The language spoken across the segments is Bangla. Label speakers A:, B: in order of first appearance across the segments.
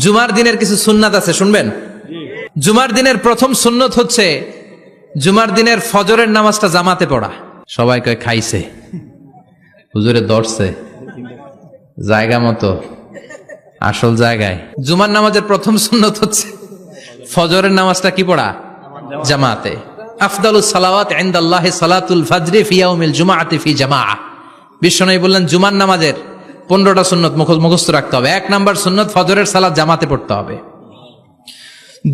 A: জুমার দিনের কিছু সুন্নাত আছে, শুনবেন? জুমার দিনের প্রথম সুন্নত হচ্ছে জুমার দিনের ফজরের নামাজটা জামাতে পড়া। সবাই কয় খাইছে, হুজুরে দর্শে জায়গা মতো আসল জায়গায়। জুমার নামাজের প্রথম সুন্নত হচ্ছে ফজরের নামাজটা কি পড়া? জামাতে। আফদালুস সালাওয়াত ইনদাল্লাহি সালাতুল ফাজরি ফি ইয়াউমিল জুমআতি ফি জামাআ। বিশ্বনবী বললেন জুমার নামাজের 15টা সুন্নত মুখস্থ রাখতে হবে। 1 নাম্বার সুন্নত ফজরের সালাত জামাতে পড়তে হবে।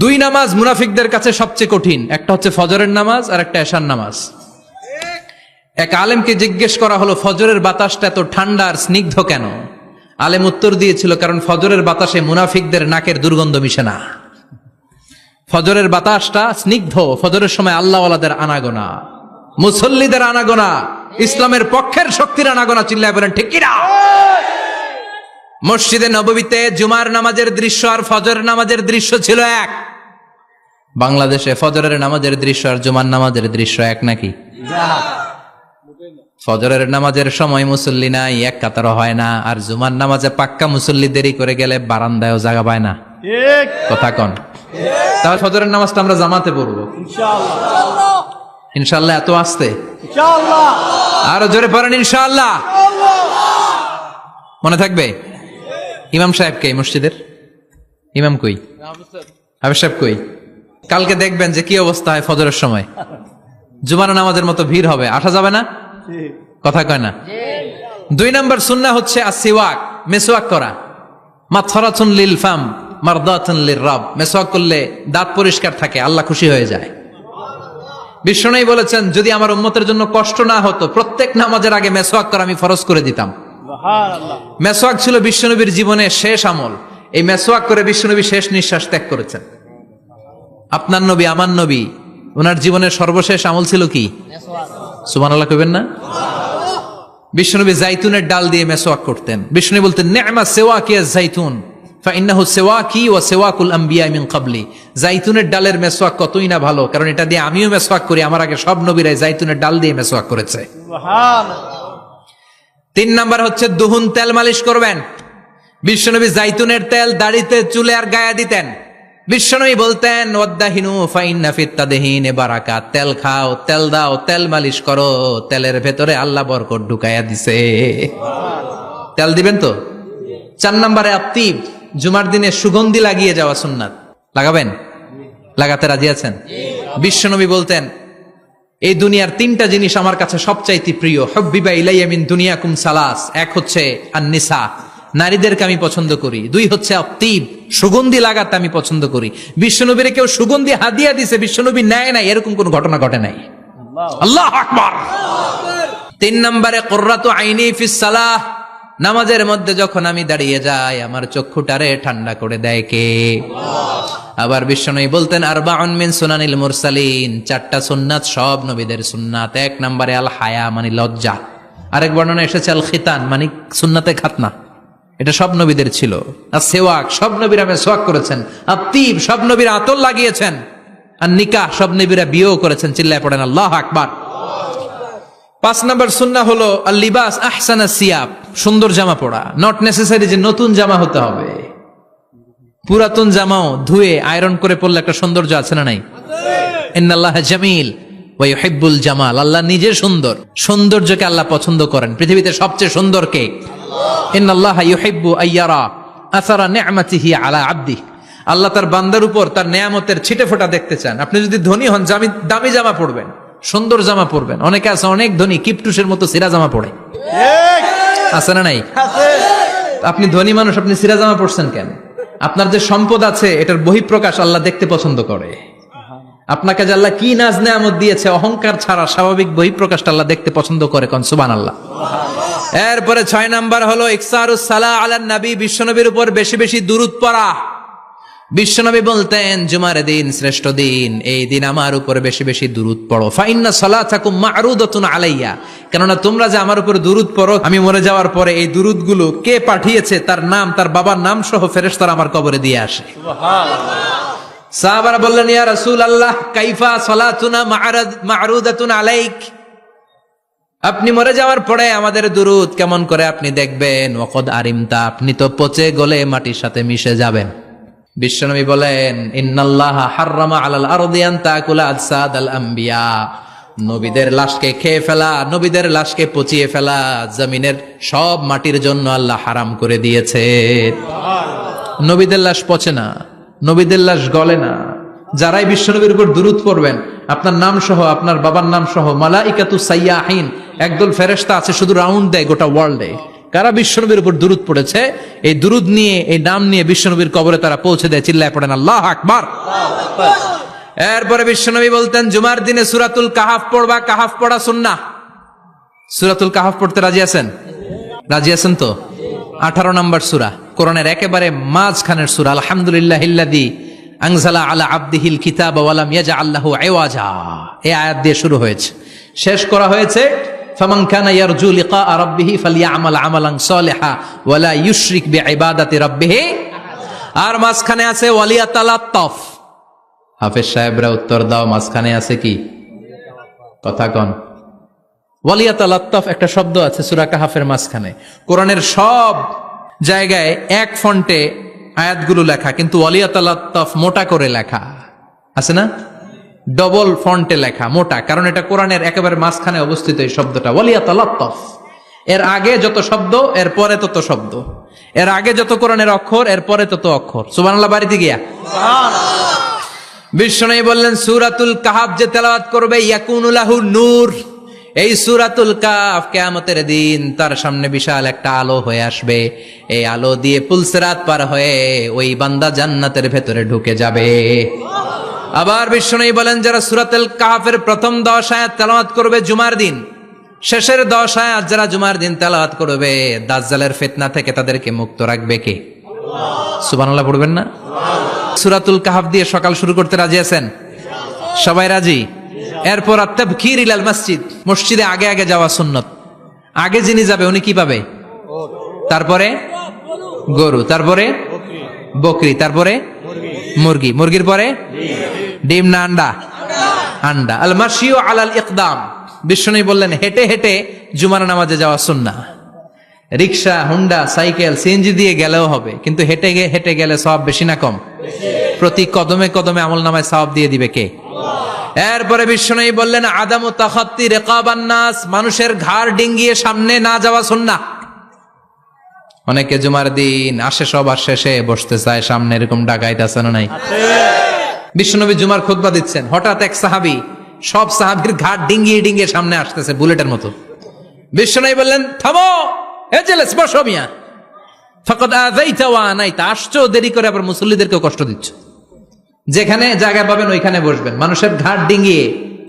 A: 2 নামাজ মুনাফিকদের কাছে সবচেয়ে কঠিন, একটা হচ্ছে ফজরের নামাজ আর একটা এশার নামাজ। এক আলেমকে জিজ্ঞেস করা হলো ফজরের বাতাসটা এত ঠান্ডা আর স্নিগ্ধ কেন? আলেম উত্তর দিয়েছিল, কারণ ফজরের বাতাসে মুনাফিকদের নাকের দুর্গন্ধ মিশে না। ফজরের বাতাসটা স্নিগ্ধ, ফজরের সময় আল্লাহওয়ালাদের আনাগোনা, মুসল্লিদের আনাগোনা, ইসলামের পক্ষের শক্তির আনাগোনা। চিল্লায় বলেন ঠিক কিনা? মসজিদে নববীতে জুমার নামাজের দৃশ্য আর ফজরের নামাজের দৃশ্য ছিল এক। বাংলাদেশে ফজরের নামাজের দৃশ্য আর জুমার নামাজের দৃশ্য এক নাকি? ফজরের নামাজের সময় মুসল্লি নাই, এক কাতার হয় না, আর জুমার নামাজে পাক্কা মুসল্লি দেরি করে গেলে বারান্দায়ও জায়গা পায় না। কথা কন? তাহলে ফজরের নামাজটা আমরা জামাতে পড়বো ইনশাআল্লাহ। ইনশাআল্লাহ এত আসতে ইনশাআল্লাহ, আরো জোরে পড়েন ইনশাআল্লাহ। মনে থাকবে? ইমাম সাহেব কে? মসজিদের ইমাম কই? হাফেজ সাহেব কই? কালকে দেখবেন যে কি অবস্থা হয় ফজরের সময়। জুমার নামাজের মতো ভিড় হবে, আসা যাবে না। কথা কয় না? 2 নাম্বার সুন্নাহ হচ্ছে আসিওয়াক, মেসওয়াক করা। মাথরাতুন লিল ফাম মারদাতুন লিররাব। মেসওয়াক করলে দাঁত পরিষ্কার থাকে, আল্লাহ খুশি হয়ে যায়। বিশ্বনবী বলেছেন যদি আমার উম্মতের জন্য কষ্ট না হতো প্রত্যেক নামাজের আগে মেসওয়াক করা আমি ফরজ করে দিতাম। মেসওয়াক ছিল বিশ্বনবীর জীবনের শেষ আমল। এই মেসওয়াক করে বিশ্বনবী শেষ নিঃশ্বাস ত্যাগ করেছেন। আপনার নবী, আমার নবী, ওনার জীবনের সর্বশেষ আমল ছিল কি? সুবহানাল্লাহ কইবেন না? বিশ্বনবী জাইতুনের ডাল দিয়ে মেসওয়াক করতেন। বিশ্বনবী বলতেন নি'মা সিওয়াকিয়াজ জাইতুন ফাইন্নাহু সিওয়াকি ওয়া সিওয়াকুল আম্বিয়া মিন ক্বাবলি। জাইতুনের ডালের মেসওয়াক কতই না ভালো, কারণ এটা দিয়ে আমিও মেসওয়াক করি, আমার আগে সব নবীরাই জাইতুনের ডাল দিয়ে মেসওয়াক করেছে। সুবহানাল্লাহ। 3 নাম্বার হচ্ছে দুহুন, তেল মালিশ করবেন। বিশ্বনবী জাইতুনের তেল দাড়িতে, চুলে আর গায়ে দিতেন। বিশ্বনবী বলতেন ওয়াদাহিনু ফাইন্না ফিত তাদহিন বারাকাত। তেল খাও, তেল দাও, তেল মালিশ করো, তেলের ভেতরে আল্লাহ বরকত ঢুকাইয়া দিছে। তেল দিবেন তো? 4 নম্বরে আত্তিব, জুমার দিনে সুগন্ধি লাগিয়ে যাওয়া সুন্নাত। লাগাবেন? লাগাতে রাজি আছেন? বিশ্বনবী বলতেন এই দুনিয়ার 3টা জিনিস আমার কাছে সবচাইতে প্রিয়। হুব্বিবা ইলাইয়া মিন দুনিয়াকুম সালাস। 1 হচ্ছে আন-নিসা, নারীদেরকে আমি পছন্দ করি। 2 হচ্ছে আত্তিব, সুগন্ধি লাগাতে আমি পছন্দ করি। বিশ্বনবীরে কেউ সুগন্ধি হাদিয়া দিছে, বিশ্বনবী নেয় নাই, এরকম কোন ঘটনা ঘটে নাই। আল্লাহু আকবার। 3 নম্বরে কুররাতু আইনি ফিস সালাহ। নামাজের মধ্যে যখন আমি দাঁড়িয়ে যাই আমার চক্ষুটারে ঠান্ডা করে দেয় কে? আবার বিশ্বনবী বলতেন আরবাউন মিন সুনানিল মুরসালিন। 4টা সুন্নাত সব নবীদের সুন্নাত। 1 নম্বরে আল হায়া মানে লজ্জা। আরেক বর্ণনা এসেছে আল খিতান মানে সুন্নাতে খাতনা, এটা সব নবীদের ছিল। আর সেওয়াক, সব নবীরা মেসওয়াক করেছেন। আত্তিব, সব নবীরা আতর লাগিয়েছেন। আর নিকাহ, সব নবীরা বিয়েও করেছেন। চিল্লায় পড়েন আল্লাহু আকবার। 5 নম্বর সুন্নাহ হলো আল লিবাস আহসানা সিয়াব, সুন্দর জামা পরা। নট নেসেসারি যে নতুন জামা হতে হবে, পুরাতন জামাও ধুয়ে আয়রন করে পরলে একটা সৌন্দর্য আছে না নাই? ইন্নাল্লাহা জামিল ওয়া ইউহিব্বুল জামাল। আল্লাহ নিজে সুন্দর, সৌন্দর্যকে আল্লাহ পছন্দ করেন। পৃথিবীতে সবচেয়ে সুন্দর কে? ইন্নাল্লাহা ইউহিব্বু আইয়ারা আসারা নি'মাতিহি আলা আবদি। আল্লাহ তার বান্দার উপর তার নেয়ামতের ছিটেফোঁটা দেখতে চান। আপনি যদি ধনী হন, দামি জামা পরবেন, সুন্দর জামা পরবেন। অনেকে আছে অনেক ধনী, কিপটুসের মতো সিরা জামা পরে, আছে না নাই? আপনি ধনী মানুষ, আপনি সিরা জামা পরছেন কেন? আপনার যে সম্পদ আছে এটার বহিঃপ্রকাশ আল্লাহ দেখতে পছন্দ করে। আপনাকে যে আল্লাহ কি নাজ নেয়ামত দিয়েছে, অহংকার ছাড়া স্বাভাবিক বহিঃপ্রকাশটা আল্লাহ দেখতে পছন্দ করে। কোন সুবহানাল্লাহ। এরপরে 6 নাম্বার হলো ইকসারুস সালাহ আলান নবী, বিশ্বনবীর উপর বেশি বেশি দুরূদ পড়া। বিশ্বনবী বলতেন জুমার দিন শ্রেষ্ঠ দিন, এই দিন আমার উপর বেশি বেশি দুরূদ পড়ো। ফাইন্না সালাতাকুম মা'রুদাতুন আলাইয়া, কেননা তোমরা যে আমার উপর দুরূদ পড়ো, আমি মরে যাওয়ার পরে এই দুরূদগুলো কে পাঠিয়েছে তার নাম, তার বাবার নাম সহ ফেরেশতারা আমার কবরে দিয়ে আসে। সুবহানাল্লাহ। সাহাবারা বললেন ইয়া রাসূলুল্লাহ কাইফা সালাতুনা মা'রুদাতুন আলাইক, আপনি মরে যাওয়ার পরে আমাদের দুরূদ কেমন করে আপনি দেখবেন? ওয়াকাদ আরিমতা, আপনি তো পচে গলে মাটির সাথে মিশে যাবেন। বিশ্বনবী বলেন, ইন্নাল্লাহা হাররামা আলাল আরদি আন তাকুলা আজসাদাল আম্বিয়া, নবীদের লাশকে খেয়ে ফেলা, নবীদের লাশকে পচিয়ে ফেলা জমিনের সব মাটির জন্য আল্লাহ হারাম করে দিয়েছে। নবীদের লাশ পচে না, নবীদের লাশ গলে না। যারাই বিশ্বনবীর উপর দুরূদ পড়বেন, আপনার নাম সহ, আপনার বাবার নাম সহ, মালাইকাতু সাইয়াহিন, একদল ফেরেশতা আছে শুধু রাউন্ড দেয় গোটা ওয়ার্ল্ডে। কারা বিশ্বনবীর উপর দুরূদ পড়েছে, এই দুরূদ নিয়ে, এই নাম নিয়ে বিশ্বনবীর কবরে তারা পৌঁছে দেয়। চিল্লায় পড়েন আল্লাহু আকবার। এরপরে বিশ্বনবী বলতেন, জুমার দিনে সূরাতুল কাহাফ পড়বা। কাহাফ পড়া সুন্নাহ। সূরাতুল কাহাফ পড়তে রাজি আছেন? রাজি আছেন তো? 18 নম্বর সূরা, কোরআনের একেবারে মাঝখানের সূরা। আলহামদুলিল্লাহিল্লাযী আনজালা আলা আবদিহিল কিতাবা ওয়া লাম ইয়াজআল লাহু ইওয়াজা, এই আয়াত দিয়ে শুরু হয়েছে, শেষ করা হয়েছে ফামান কানা ইয়ারজু লিকা রাব্বিহি ফালইআমাল আমালান সালিহা ওয়া লা ইউশরিক বিইবাদাতি রাব্বিহি। আর মাঝখানে আছে ওয়ালিয়াতালাত্তাফ। হাফেজ সাহেবরা উত্তর দাও, মাঝখানে আছে কি? কথা কন। ওয়ালিয়াতালাত্তাফ একটা শব্দ আছে সূরা কাহাফের মাঝখানে। কোরআনের সব জায়গায় এক ফন্টে আয়াতগুলো লেখা, কিন্তু ওয়ালিয়াতালাত্তাফ মোটা করে লেখা আছে না? ডবল ফন্টে লেখা, মোটা, কারণ এটা কোরআনের একেবারে মাঝখানে অবস্থিত এই শব্দটা ওয়ালিয়াতালাত্তাফ। এর আগে যত শব্দ, এর পরে তত শব্দ, এর আগে যত কোরআনের অক্ষর, এর পরে তত অক্ষর। সুবহানাল্লাহ বাড়িতে গিয়া বিশ্বনবী বললেন, সূরাতুল কাহাফ যে তেলাওয়াত করবে ইয়াকুনু লাহু নূর, এই সূরাতুল কাহাফ কিয়ামতের দিন তার সামনে বিশাল একটা আলো হয়ে আসবে। এই আলো দিয়ে পুলসিরাত পার হয়ে ওই বান্দা জান্নাতের ভেতরে ঢুকে যাবে। আবার বিশ্বনবী বলেন, যারা সূরাতুল কাহাফের প্রথম 10 আয়াত তেলাওয়াত করবে জুমার দিন, শেষের 10 আয়াত যারা জুমার দিন তেলাওয়াত করবে, দাজ্জালের ফিতনা থেকে তাদেরকে মুক্ত রাখবে কে? সুবহানাল্লাহ পড়বেন না? সূরাতুল কাহাফ দিয়ে সকাল শুরু করতে রাজি আছেন? সবাই রাজি? এরপর আত-তাবকির ইলাল মসজিদ, মসজিদে আগে আগে যাওয়া সুন্নত। আগে যিনি যাবে উনি কি পাবে? তারপরে গরু, তারপরে বকরি, তারপরে মুরগি, মুরগির পরে ডিম না আন্ডা? আন্ডা। আল মাশিউ আলাল ইকদাম, বিশ্বনবী বললেন হেঁটে হেঁটে জুমার নামাজে যাওয়া সুন্নাহ। রিকশা, হুন্ডা, সাইকেল, সিএনজি দিয়ে গেলেও হবে, কিন্তু হেঁটে হেঁটে গেলে সওয়াব বেশি না কম? প্রতি কদমে কদমে আমলনামায় সওয়াব দিয়ে দিবে কে? এরপরে বিশ্বনবী বললেন, আদামু তাখাত্তি রিকাবান নাস, মানুষের ঘাড় ডিঙ্গিয়ে সামনে না যাওয়া সুন্নাহ। অনেকে জুমার দিন আসে, সবার শেষে বসতে চায় সামনে, এরকম ডাকাইত আছে না নাই? বিশ্বনবী জুমার খুতবা দিচ্ছেন, হঠাৎ এক সাহাবী সব সাহাবীর ঘাড় ডিঙ্গিয়ে ডিঙ্গিয়ে সামনে আসতেছে বুলেটের মতো। বিশ্বনবী বললেন, থামো, এজেলেস, বসো মিয়া, ফাকাদ আযাইতা ওয়া আনাইতা, আসছো দেরি করে, আবার মুসল্লিদেরকে কষ্ট দিচ্ছ। যেখানে জায়গা পাবেন ওইখানে বসবেন, মানুষের ঘাড় ডিঙ্গিয়ে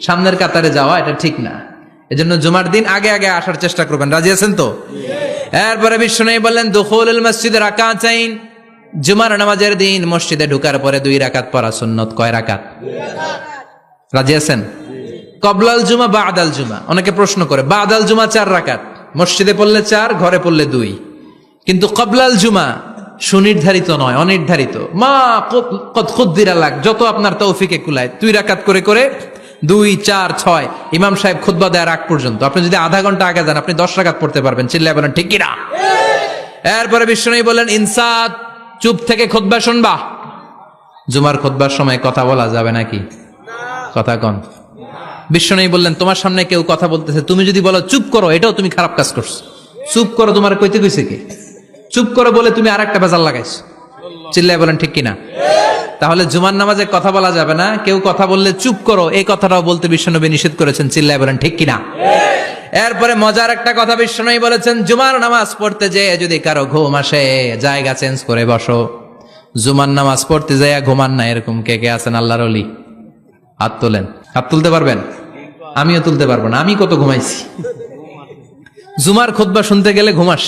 A: সামনের কাতারে যাওয়া এটা ঠিক না। এজন্য জুমার দিন আগে আগে আসার চেষ্টা করবেন। রাজি আছেন তো? এরপরে বিশ্বনবী বললেন, দুখুলুল মসজিদে রাকাতাইন, জুমার নামাজের দিন মসজিদে ঢোকার পরে 2 রাকাত পড়া সুন্নত। কয় রাকাত? রাজি আছেন? কবলাল জুমা বাদাল জুমা। অনেকে প্রশ্ন করে, বাদাল জুমা 4 রাকাত, মসজিদে পড়লে 4, ঘরে পড়লে 2, কিন্তু কবলাল জুমা সুনির্ধারিত নয়, অনির্ধারিত। মা কদ খুদ্দিরা লাক, যত আপনার তৌফিকে কুলায় 2 রাকাত করে করে 2, 4, 6 ইমাম সাহেব খুতবা দেওয়ার আগ পর্যন্ত। আপনি যদি আধা ঘন্টা আগে যান, আপনি 10 রাকাত পড়তে পারবেন। চিল্লায় বলেন ঠিক কিনা? এরপরে বিশ্বনবী বললেন, ইনসাত, চুপ থেকে খুতবা শুনবা। জুমার খুতবার সময় কথা বলা যাবে নাকি? কথা কন। বিশ্বনবী বললেন, তোমার সামনে কেউ কথা বলতেছে, তুমি যদি বলো চুপ করো, এটাও তুমি খারাপ কাজ করছো। চুপ করো তোমার কইতে কইছে কে? চুপ করো বলে তুমি আরেকটা বেজাল লাগাইছো। চিল্লায় বলেন ঠিক কিনা? তাহলে জুমার নামাজে কথা বলা যাবে না। কেউ কথা বললে চুপ করো, এই কথাটাও বলতে বিশ্বনবী নিষেধ করেছেন। চিল্লায় বলেন ঠিক কিনা? এরপরে মজার একটা কথা বিশ্বনবী বলেছেন, জুমার নামাজ পড়তে যে যদি কারো ঘুম আসে, জায়গা চেঞ্জ করে বসো। জুমার নামাজ পড়তে যায় ঘুমান না, এরকম কে কে আছেন আল্লাহর ওলি? হাত তোলেন। হাত তুলতে পারবেন? আমিও তুলতে পারবো না, আমি কত ঘুমাইছি। জুমার খুতবা শুনতে গেলে ঘুমাস,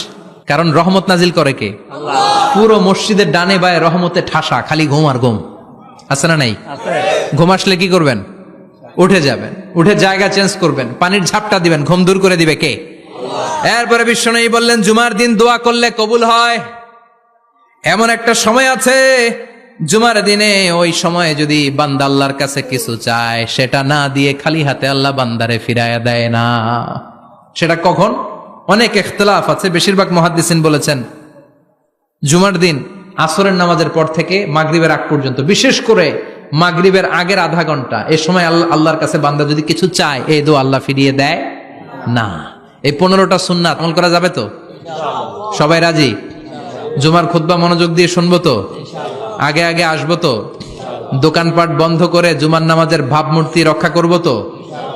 A: কারণ রহমত নাজিল করে কে? আল্লাহ। পুরো মসজিদের ডানে বায়ে রহমতে ঠাসা, খালি ঘুম আর ঘুম। আছে না নাই? ঘুম আসলে কি করবেন? উঠে যাবেন, উঠে জায়গা চেঞ্জ করবেন, পানির ঝাপটা দিবেন, ঘুম দূর করে দিবে কে? এরপরে বিশ্বনবী বললেন, জুমার দিন দোয়া করলে কবুল হয়। এমন একটা সময় আছে জুমার দিনে, ওই সময়ে যদি বান্দা আল্লাহর কাছে কিছু চায়, সেটা না দিয়ে খালি হাতে আল্লাহ বান্দারে ফিরাইয়া দেয় না। সেটা কখন? অনেক ইখতিলাফ আছে, বেশিরভাগ মুহাদ্দিসিন বলেছেন জুমার দিন আসরের নামাজের পর থেকে মাগরিবের আগ পর্যন্ত, বিশেষ করে মাগরিবের আগের আধা ঘন্টা, এই সময় আল্লাহর কাছে বান্দা যদি কিছু চায়, এই দোয়া আল্লাহ ফিরিয়ে দেয় না। এই 15টা সুন্নাত আমল করা যাবে তো? সবাই রাজি? জুমার খুতবা মনোযোগ দিয়ে শুনবো তো? আগে আগে আসবো তো? দোকানপাট বন্ধ করে জুমার নামাজের ভাবমূর্তি রক্ষা করবো তো?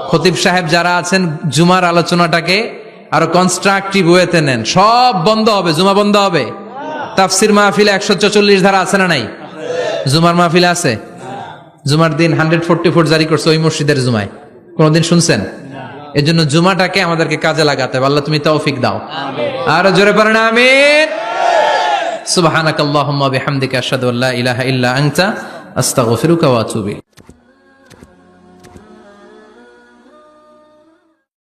A: খতিব সাহেব যারা আছেন, জুমার আলোচনাটাকে আরো কনস্ট্রাকটিভ ওয়েতে নেন। সব বন্ধ হবে, জুমা বন্ধ হবে। তাফসির মাহফিলে 144 ধারা আছে না নাই? জুমার মাহফিলে আছে? জুমার দিন 144 জারি করছে ওই মসজিদের জুমায়, কোনদিন শুনছেন? এই জন্য জুমাটাকে আমাদেরকে কাজে লাগাতে হবে। আল্লাহ তুমি তৌফিক দাও। আর জোরে পড়েন আমিন। সুবহানাকাল্লাহুম্মা বিহামদিকা আশহাদু আল্লা ইলাহা ইল্লা আনতা আস্তাগফিরুকা ওয়া আতুবু ইলাইক।